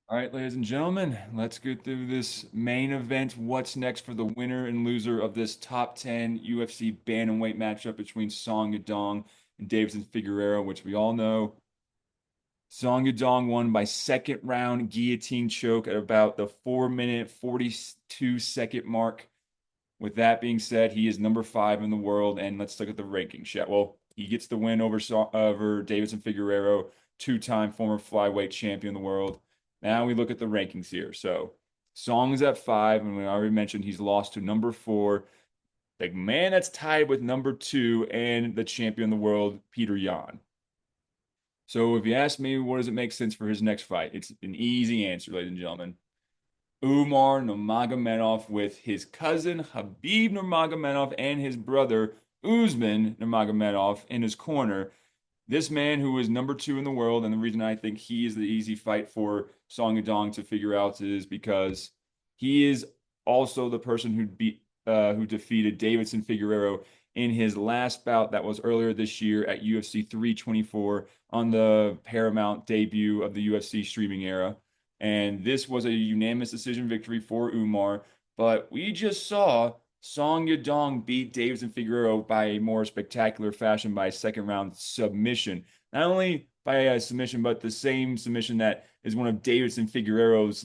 All right, ladies and gentlemen, let's get through this main event. What's next for the winner and loser of this top 10 UFC bantamweight matchup between Song Yadong and Davidson Figueroa, which we all know Song Yadong won by second round guillotine choke at about the 4 minute, 42-second mark. With that being said, he is number five in the world. And let's look at the rankings. Yeah, well, he gets the win over Davidson Figueroa, two-time former flyweight champion of the world. Now we look at the rankings here. So Song is at five, and we already mentioned he's lost to number four, the man that's tied with number two and the champion of the world, Peter Yan. So if you ask me, what does it make sense for his next fight? It's an easy answer, ladies and gentlemen. Umar Nurmagomedov with his cousin Habib Nurmagomedov and his brother Usman Nurmagomedov in his corner. This man who is number two in the world, and the reason I think he is the easy fight for Song Yadong to figure out is because he is also the person who defeated Davidson Figueroa in his last bout that was earlier this year at UFC 324 on the Paramount debut of the UFC streaming era. And this was a unanimous decision victory for Umar. But we just saw Song Yadong beat Davidson Figueroa by a more spectacular fashion by a second round submission. Not only by a submission, but the same submission that is one of Davidson Figueroa's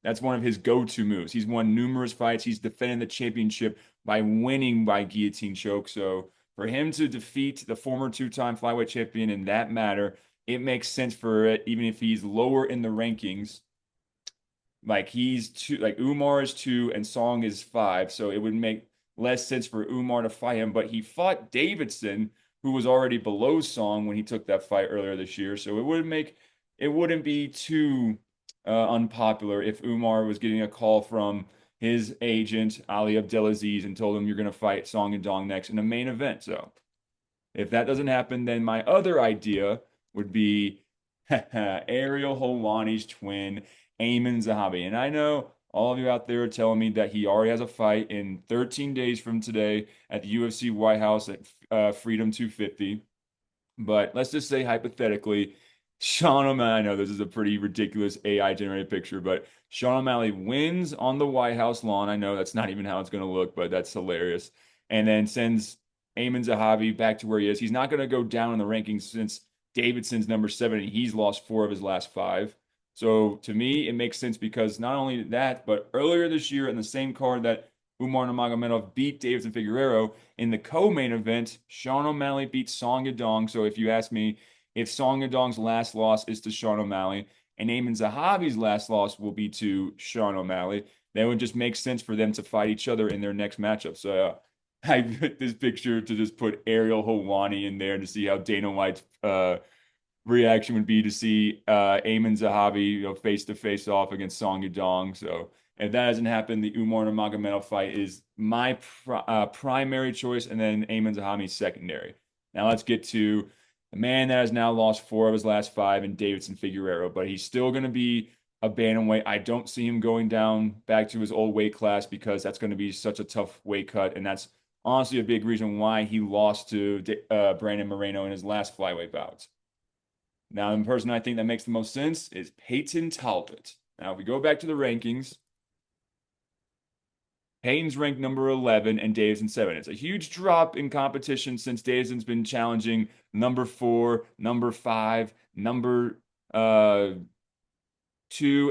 that's one of his go-to moves. He's won numerous fights. He's defended the championship by winning by guillotine choke. So for him to defeat the former two-time flyweight champion in that matter, it makes sense for it, even if he's lower in the rankings. Like he's two, like Umar is two and Song is five. So it would make less sense for Umar to fight him. But he fought Davidson, who was already below Song when he took that fight earlier this year. So it wouldn't be too unpopular if Umar was getting a call from his agent, Ali Abdelaziz, and told him you're going to fight Song and Dong next in the main event. So if that doesn't happen, then my other idea would be Ariel Helwani's twin, Ayman Zahabi. And I know all of you out there are telling me that he already has a fight in 13 days from today at the UFC White House at Freedom 250. But let's just say hypothetically, Sean O'Malley, I know this is a pretty ridiculous AI generated picture, but Sean O'Malley wins on the White House lawn. I know that's not even how it's going to look, but that's hilarious. And then sends Ayman Zahabi back to where he is. He's not going to go down in the rankings since Davidson's number seven and he's lost four of his last five. So to me, it makes sense because not only that, but earlier this year in the same card that Umar Nurmagomedov beat Davidson Figueroa, in the co-main event, Sean O'Malley beat Song Yadong. So if you ask me if Song Yadong's last loss is to Sean O'Malley and Ayman Zahabi's last loss will be to Sean O'Malley, then it would just make sense for them to fight each other in their next matchup. So I put this picture to just put Ariel Helwani in there to see how Dana White's reaction would be to see Ayman Zahabi, face to face off against Song Yadong. So if that doesn't happen, the Umar Nurmagomedov fight is my primary choice, and then Ayman Zahabi's secondary. Now let's get to the man that has now lost four of his last five in Davidson Figueroa, but he's still going to be a bantamweight. I don't see him going down back to his old weight class because that's going to be such a tough weight cut, and that's honestly a big reason why he lost to Brandon Moreno in his last flyweight bouts. Now, the person I think that makes the most sense is Peyton Talbot. Now, if we go back to the rankings, Payton's ranked number 11 and Davison 7. It's a huge drop in competition since Davison's been challenging number 4, number 5, number 2,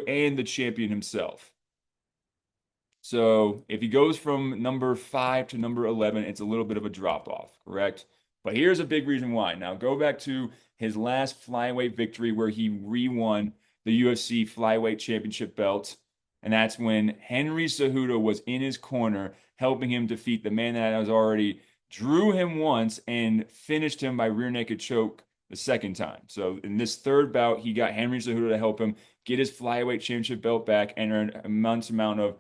and the champion himself. So if he goes from number 5 to number 11, it's a little bit of a drop off, correct? But here's a big reason why. Now go back to his last flyweight victory where he re-won the UFC flyweight championship belt. And that's when Henry Cejudo was in his corner, helping him defeat the man that has already drew him once and finished him by rear naked choke the second time. So in this third bout, he got Henry Cejudo to help him get his flyweight championship belt back and earn an immense amount of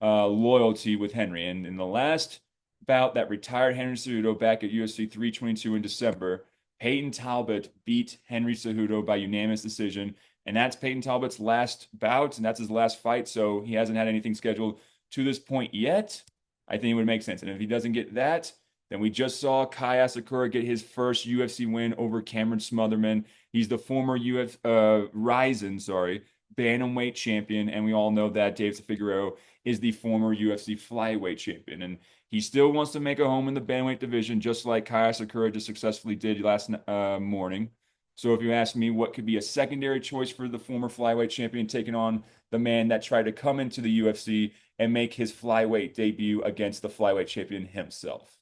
loyalty with Henry. And in the last bout that retired Henry Cejudo back at UFC 322 in December, Peyton Talbot beat Henry Cejudo by unanimous decision. And that's Peyton Talbot's last bout, and that's his last fight. So he hasn't had anything scheduled to this point yet. I think it would make sense. And if he doesn't get that, then we just saw Kai Asakura get his first UFC win over Cameron Smotherman. He's the former Ryzen, bantamweight champion, and we all know that David Figueroa is the former UFC flyweight champion, and he still wants to make a home in the bantamweight division, just like Kaya Sakura just successfully did last morning. So if you ask me, what could be a secondary choice for the former flyweight champion taking on the man that tried to come into the UFC and make his flyweight debut against the flyweight champion himself?